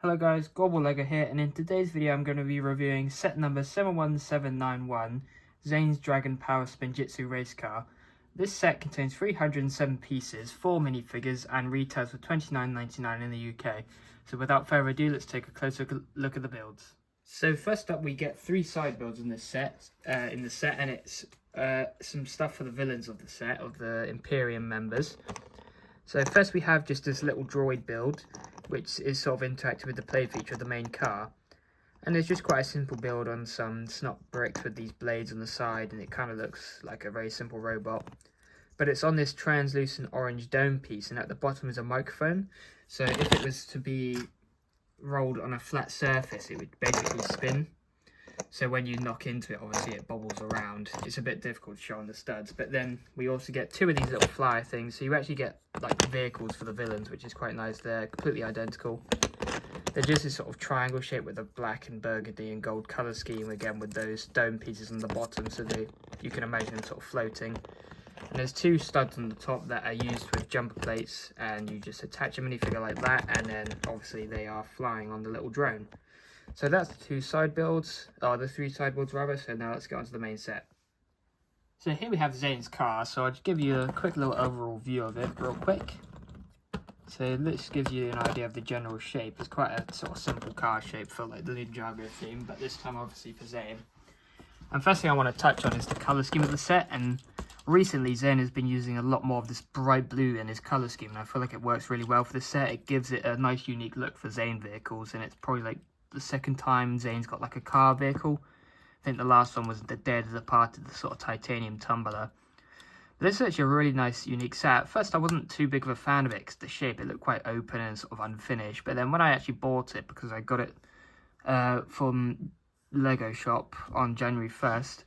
Hello guys, Global Lego here, and in today's video I'm going to be reviewing set number 71791, Zane's Dragon Power Spinjitzu race car. This set contains 307 pieces, 4 minifigures, and retails for $29.99 in the UK. So without further ado, let's take a closer look at the builds. So first up we get 3 side builds in this set, and it's some stuff for the villains of the set, of the Imperium members. So first we have just this little droid build, which is sort of interactive with the play feature of the main car. And it's just quite a simple build on some snot bricks with these blades on the side, and it kind of looks like a very simple robot. But it's on this translucent orange dome piece, and at the bottom is a microphone. So if it was to be rolled on a flat surface, it would basically spin. So when you knock into it, obviously it bobbles around. It's a bit difficult to show on the studs. But then we also get 2 of these little flyer things. So you actually get like vehicles for the villains, which is quite nice. They're completely identical. They're just this sort of triangle shape with a black and burgundy and gold colour scheme, again with those dome pieces on the bottom, so you can imagine them sort of floating. And there's 2 studs on the top that are used with jumper plates, and you just attach a minifigure like that, and then obviously they are flying on the little drone. So that's the 2 side builds, or the 3 side builds rather. So now let's get on to the main set. So here we have Zane's car, so I'll just give you a quick little overall view of it real quick. So this gives you an idea of the general shape. It's quite a sort of simple car shape for like the Ninjago theme, but this time obviously for Zane. And first thing I want to touch on is the colour scheme of the set, and recently Zane has been using a lot more of this bright blue in his colour scheme, and I feel like it works really well for the set. It gives it a nice unique look for Zane vehicles, and it's probably like the second time Zane's got like a car vehicle. I think the last one was the Day of the Departed, the sort of titanium tumbler. But this is actually a really nice, unique set. At first I wasn't too big of a fan of it because the shape, it looked quite open and sort of unfinished. But then when I actually bought it, because I got it from Lego Shop on January 1st,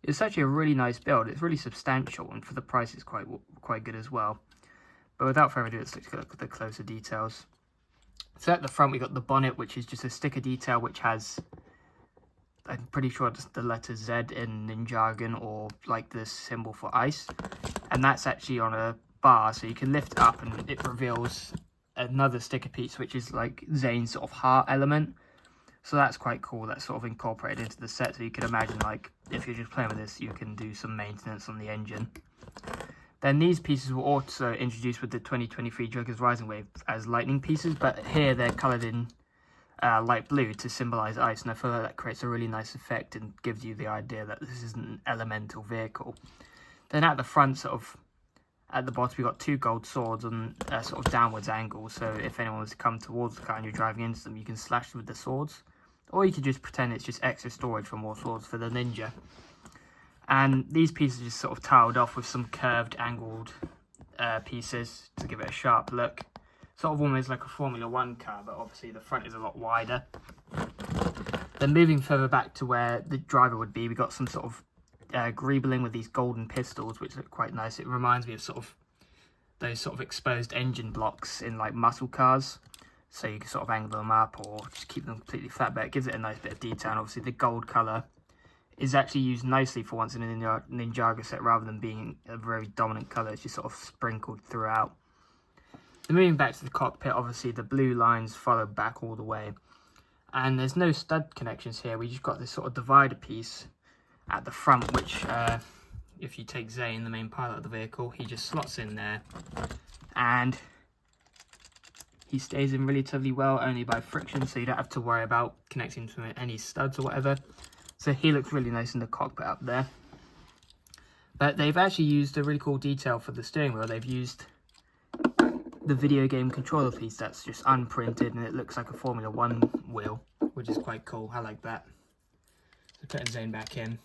it's actually a really nice build. It's really substantial, and for the price it's quite good as well. But without further ado, let's take a look at the closer details. So at the front we got the bonnet, which is just a sticker detail which has, I'm pretty sure it's the letter Z in Ninjago, or like the symbol for ice. And that's actually on a bar, so you can lift it up and it reveals another sticker piece, which is like Zane's sort of heart element. So that's quite cool. That's sort of incorporated into the set, so you can imagine like if you're just playing with this, you can do some maintenance on the engine. Then these pieces were also introduced with the 2023 Joker's Rising Wave as lightning pieces, but here they're coloured in light blue to symbolise ice, and I feel like that creates a really nice effect and gives you the idea that this isn't an elemental vehicle. Then at the front, sort of at the bottom, we've got 2 gold swords on a sort of downwards angle, so if anyone was to come towards the car and you're driving into them, you can slash with the swords, or you could just pretend it's just extra storage for more swords for the ninja. And these pieces are just sort of tiled off with some curved, angled pieces to give it a sharp look. Sort of almost like a Formula 1 car, but obviously the front is a lot wider. Then moving further back to where the driver would be, we got some sort of greebling with these golden pistols, which look quite nice. It reminds me of sort of those sort of exposed engine blocks in like muscle cars. So you can sort of angle them up or just keep them completely flat, but it gives it a nice bit of detail. And obviously the gold colour is actually used nicely for once in a Ninjago set, rather than being a very dominant colour. It's just sort of sprinkled throughout. Then moving back to the cockpit, obviously the blue lines follow back all the way. And there's no stud connections here. We just got this sort of divider piece at the front, which if you take Zane, the main pilot of the vehicle, he just slots in there. And he stays in relatively well, only by friction, so you don't have to worry about connecting to any studs or whatever. So he looks really nice in the cockpit up there. But they've actually used a really cool detail for the steering wheel. They've used the video game controller piece that's just unprinted, and it looks like a Formula 1 wheel, which is quite cool. I like that. So putting Zane back in.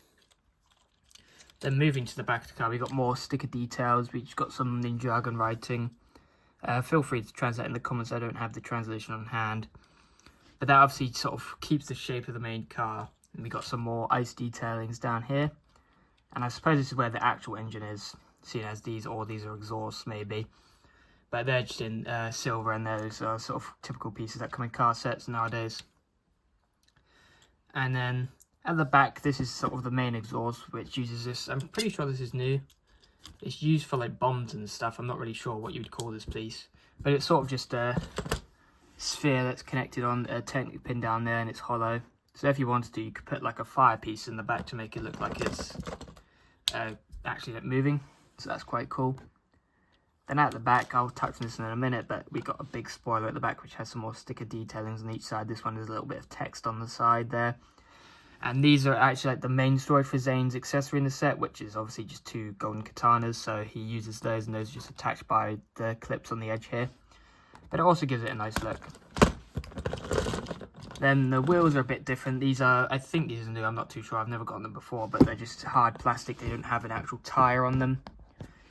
Then moving to the back of the car, we've got more sticker details. We've just got some Ninjago writing. Feel free to translate in the comments. I don't have the translation on hand. But that obviously sort of keeps the shape of the main car. And we got some more ice detailings down here, and I suppose this is where the actual engine is, seen as these are exhausts maybe, but they're just in silver, and those are sort of typical pieces that come in car sets nowadays. And then at the back, this is sort of the main exhaust, which uses this. I'm pretty sure this is new. It's used for like bombs and stuff. I'm not really sure what you would call this piece, but it's sort of just sphere that's connected on a Technic pin down there, and it's hollow. So if you wanted to, you could put like a fire piece in the back to make it look like it's actually moving. So that's quite cool. Then at the back, I'll touch on this in a minute, but we got a big spoiler at the back which has some more sticker detailings on each side. This one has a little bit of text on the side there. And these are actually like the main storage for Zane's accessory in the set, which is obviously just 2 golden katanas. So he uses those, and those are just attached by the clips on the edge here. But it also gives it a nice look. Then the wheels are a bit different. These are, I think these are new, I'm not too sure, I've never gotten them before, but they're just hard plastic. They don't have an actual tyre on them.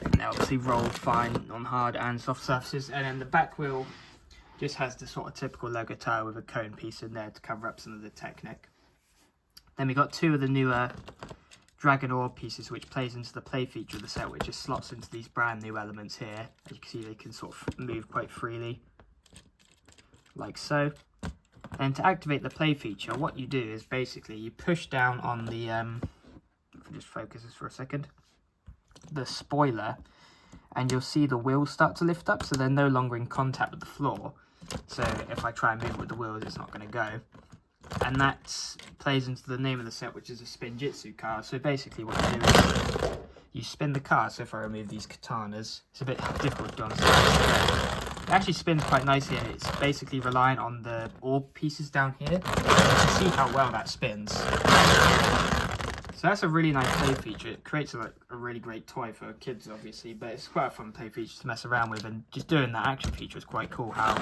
And they obviously roll fine on hard and soft surfaces. And then the back wheel just has the sort of typical Lego tyre with a cone piece in there to cover up some of the Technic. Then we got 2 of the newer Dragon Ore pieces, which plays into the play feature of the set, which just slots into these brand new elements here. As you can see, they can sort of move quite freely, like so. And to activate the play feature, what you do is basically you push down on the, if I just focus this for a second, the spoiler, and you'll see the wheels start to lift up, so they're no longer in contact with the floor. So if I try and move with the wheels, it's not going to go. And that plays into the name of the set, which is a SPINJITZU car. So basically what you do is you spin the car. So if I remove these katanas, it's a bit difficult to understand. It actually spins quite nicely, and it's basically reliant on the ore pieces down here. You can see how well that spins. So that's a really nice play feature. It creates a really great toy for kids, obviously, but it's quite a fun play feature to mess around with, and just doing that action feature is quite cool. How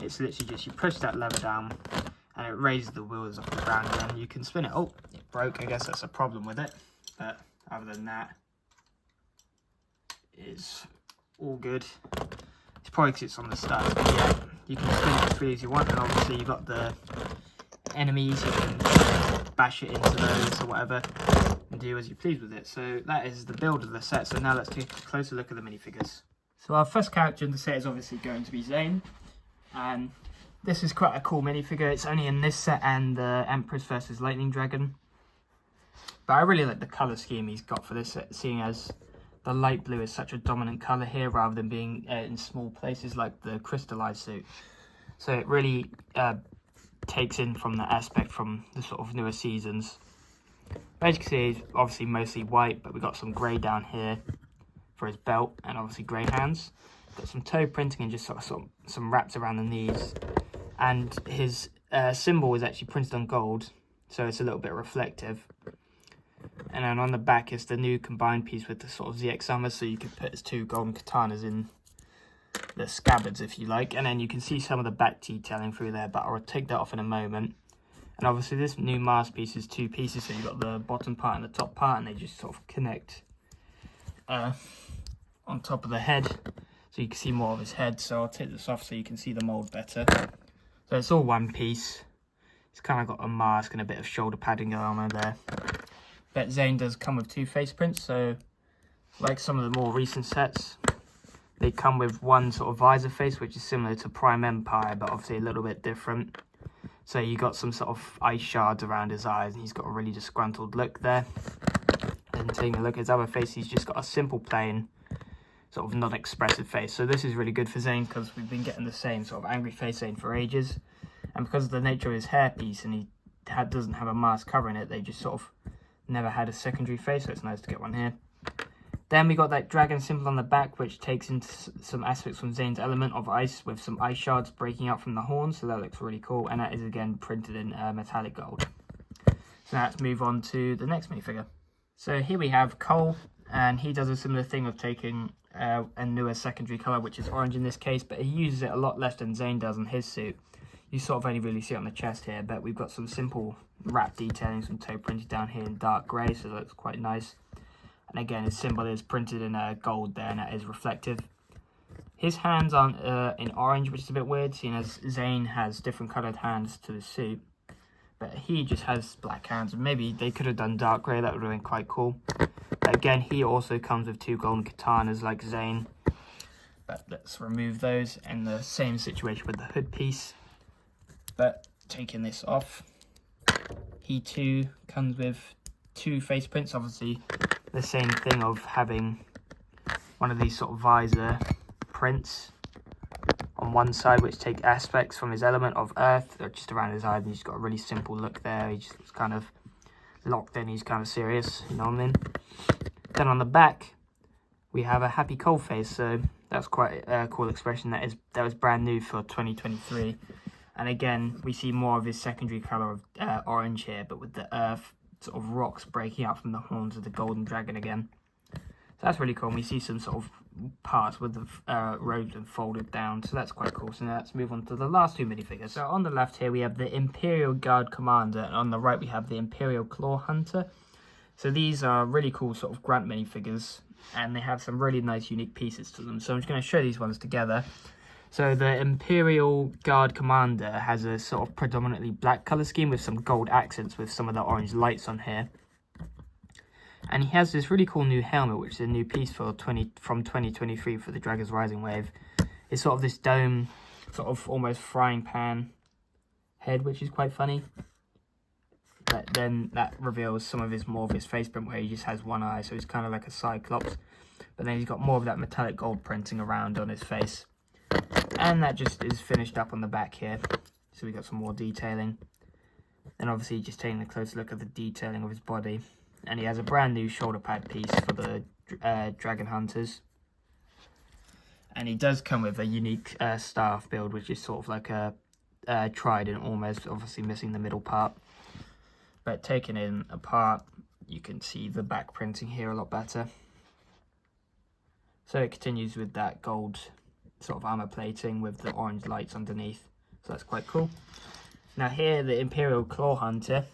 it's literally just you push that lever down, and it raises the wheels off the ground, and then you can spin it. Oh, it broke. I guess that's a problem with it, but other than that, it's all good. It's probably because it's on the start, but yeah, you can spin it as free as you want, and obviously you've got the enemies, you can bash it into those or whatever, and do as you please with it. So that is the build of the set. So now let's take a closer look at the minifigures. So our first character in the set is obviously going to be Zane, and this is quite a cool minifigure. It's only in this set and the Empress vs Lightning Dragon, but I really like the colour scheme he's got for this set, seeing as the light blue is such a dominant colour here rather than being in small places like the crystallized suit. So it really takes in from the aspect from the sort of newer seasons. As you can see, he's obviously mostly white, but we've got some grey down here for his belt, and obviously grey hands. Got some toe printing and just sort of some wraps around the knees. And his symbol is actually printed on gold, so it's a little bit reflective. And then on the back is the new combined piece with the sort of ZX armor, so you can put his 2 golden katanas in the scabbards if you like, and then you can see some of the back detailing through there, but I'll take that off in a moment. And obviously this new mask piece is 2 pieces, so you've got the bottom part and the top part, and they just sort of connect on top of the head, so you can see more of his head. So I'll take this off so you can see the mold better. So it's all one piece. It's kind of got a mask and a bit of shoulder padding armor there. But Zane does come with 2 face prints, so like some of the more recent sets, they come with one sort of visor face, which is similar to Prime Empire, but obviously a little bit different. So you got some sort of ice shards around his eyes, and he's got a really disgruntled look there. And taking a look at his other face, he's just got a simple, plain, sort of non-expressive face. So this is really good for Zane, because we've been getting the same sort of angry face Zane for ages. And because of the nature of his hairpiece, and he doesn't have a mask covering it, they just sort of never had a secondary face, so it's nice to get one here. Then we got that dragon symbol on the back, which takes into some aspects from Zane's element of ice, with some ice shards breaking out from the horns, so that looks really cool, and that is again printed in metallic gold. So now let's move on to the next minifigure. So here we have Cole, and he does a similar thing of taking a newer secondary colour, which is orange in this case, but he uses it a lot less than Zane does on his suit. You sort of only really see it on the chest here, but we've got some simple wrap detailing, some toe printed down here in dark grey, so that looks quite nice. And again, his symbol is printed in gold there, and that is reflective. His hands aren't in orange, which is a bit weird, seeing as Zane has different coloured hands to the suit. But he just has black hands, and maybe they could have done dark grey, that would have been quite cool. But again, he also comes with 2 golden katanas like Zane. But let's remove those, and the same situation with the hood piece. But taking this off, he too comes with 2 face prints, obviously the same thing of having one of these sort of visor prints on one side, which take aspects from his element of earth, just around his eye, and he's got a really simple look there. He just looks kind of locked in, he's kind of serious, you know what I mean? Then on the back, we have a happy cold face, so that's quite a cool expression. That was brand new for 2023. And again, we see more of his secondary colour of orange here, but with the earth sort of rocks breaking out from the horns of the golden dragon again. So that's really cool. And we see some sort of parts with the robes and folded down, so that's quite cool. So now let's move on to the last two minifigures. So on the left here we have the Imperial Guard Commander, and on the right we have the Imperial Claw Hunter. So these are really cool sort of grunt minifigures, and they have some really nice unique pieces to them. So I'm just going to show these ones together. So the Imperial Guard Commander has a sort of predominantly black colour scheme with some gold accents with some of the orange lights on here. And he has this really cool new helmet, which is a new piece for from 2023 for the Dragon's Rising wave. It's sort of this dome, sort of almost frying pan head, which is quite funny. But then that reveals some of more of his face print, where he just has one eye, so he's kind of like a Cyclops. But then he's got more of that metallic gold printing around on his face. And that just is finished up on the back here. So we got some more detailing. And obviously just taking a close look at the detailing of his body. And he has a brand new shoulder pad piece for the Dragon Hunters. And he does come with a unique staff build, which is sort of like a trident almost, obviously missing the middle part. But taking it apart, you can see the back printing here a lot better. So it continues with that gold sort of armor plating with the orange lights underneath. So that's quite cool. Now here, the Imperial Claw Hunter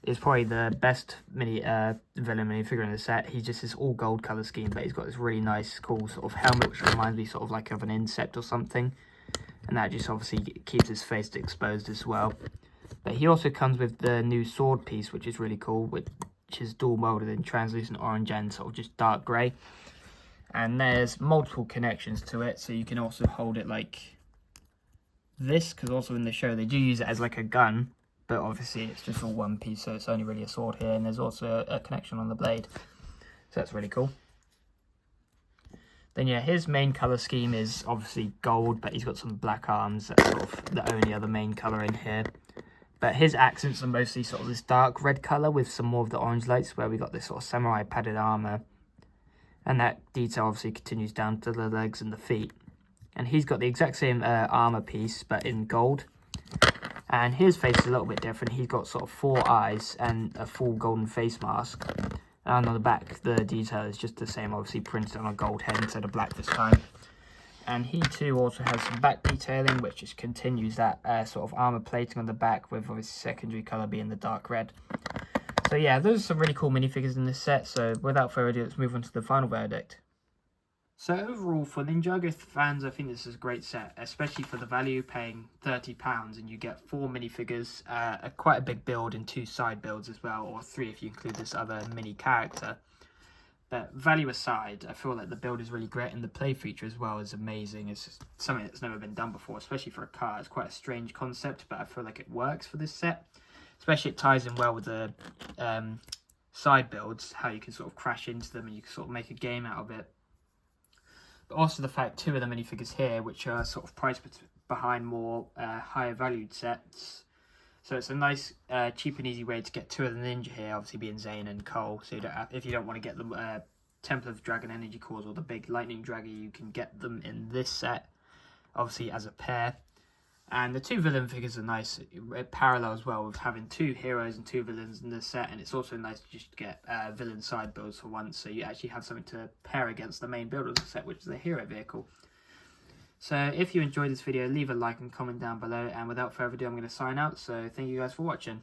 is probably the best villain minifigure in the set. He's just this all gold colour scheme, but he's got this really nice, cool sort of helmet, which reminds me sort of like of an insect or something. And that just obviously keeps his face exposed as well. But he also comes with the new sword piece, which is really cool, which is dual molded in translucent orange and sort of just dark grey. And there's multiple connections to it, so you can also hold it like this, because also in the show they do use it as like a gun. But obviously it's just all one piece, so it's only really a sword here, and there's also a connection on the blade. So that's really cool. Then yeah, his main colour scheme is obviously gold, but he's got some black arms. That's sort of the only other main colour in here. But his accents are mostly sort of this dark red colour with some more of the orange lights, where we got this sort of samurai padded armour. And that detail obviously continues down to the legs and the feet. And he's got the exact same armour piece, but in gold. And his face is a little bit different. He's got sort of 4 eyes and a full golden face mask. And on the back, the detail is just the same, obviously printed on a gold head instead of black this time. And he too also has some back detailing, which just continues that sort of armor plating on the back, with his secondary colour being the dark red. So yeah, those are some really cool minifigures in this set. So without further ado, let's move on to the final verdict. So overall, for Ninjago fans, I think this is a great set, especially for the value, paying £30, and you get 4 minifigures, quite a big build and 2 side builds as well, or 3 if you include this other mini character. But value aside, I feel like the build is really great, and the play feature as well is amazing. It's just something that's never been done before, especially for a car. It's quite a strange concept, but I feel like it works for this set. Especially it ties in well with the side builds, how you can sort of crash into them and you can sort of make a game out of it. But also the fact 2 of the minifigures here, which are sort of priced behind more higher valued sets. So it's a nice, cheap and easy way to get 2 of the ninja here, obviously being Zane and Cole. So you don't have, if you don't want to get the Temple of Dragon Energy Cores or the big Lightning Dragon, you can get them in this set, obviously as a pair. And the 2 villain figures are nice, parallel as well, with having 2 heroes and 2 villains in this set. And it's also nice to just get villain side builds for once, so you actually have something to pair against the main build of the set, which is the hero vehicle. So if you enjoyed this video, leave a like and comment down below. And without further ado, I'm going to sign out. So thank you guys for watching.